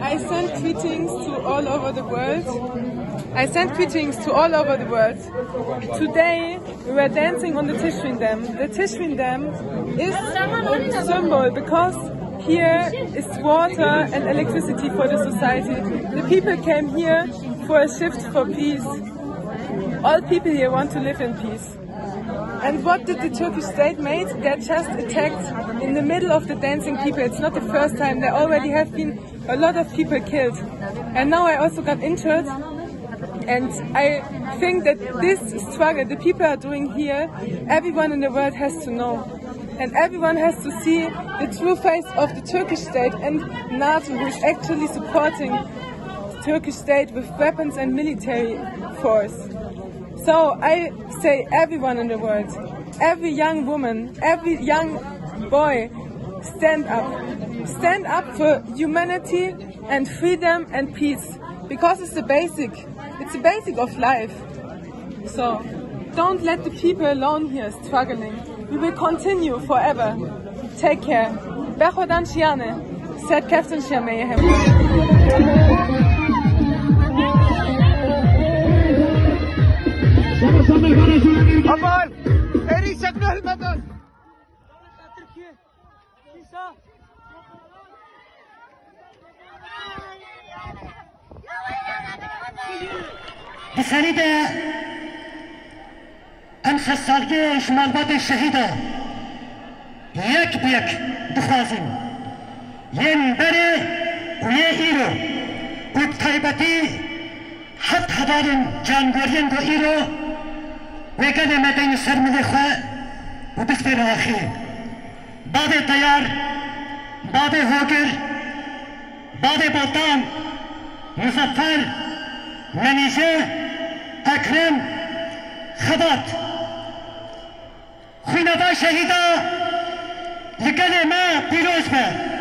I send greetings to all over the world. I send greetings to all over the world. Today we were dancing on the Tishrin Dam. The Tishrin Dam is a symbol because here is water and electricity for the society. The people came here for a shift for peace. All people here want to live in peace. And what did the Turkish state make? They just attacked in the middle of the dancing people. It's not the first time. There already have been a lot of people killed. And now I also got injured. And I think that this struggle the people are doing here, everyone in the world has to know. And everyone has to see the true face of the Turkish state and NATO, who is actually supporting the Turkish state with weapons and military force. So I say everyone in the world, every young woman, every young boy, stand up. Stand up for humanity and freedom and peace, because it's the basic of life. So don't let the people alone here struggling. We will continue forever. Take care. Bechodan Shiane. Set Captain Shiameye. Aman! Eri Şakral Medan! Türkiye! İsa! بسرید انخسارگی شمالباد شهیدا یک بیک دخوازیم ین بره و یه ایرو و تایبتی حد هدارن جانگورین دو ایرو وگن مدین سرمده خواه و بسپر آخی باد تیار باد هوگر باد بولتان مظفر منیزه اکرم خبات خونده شهیدا لگل ما پیروز به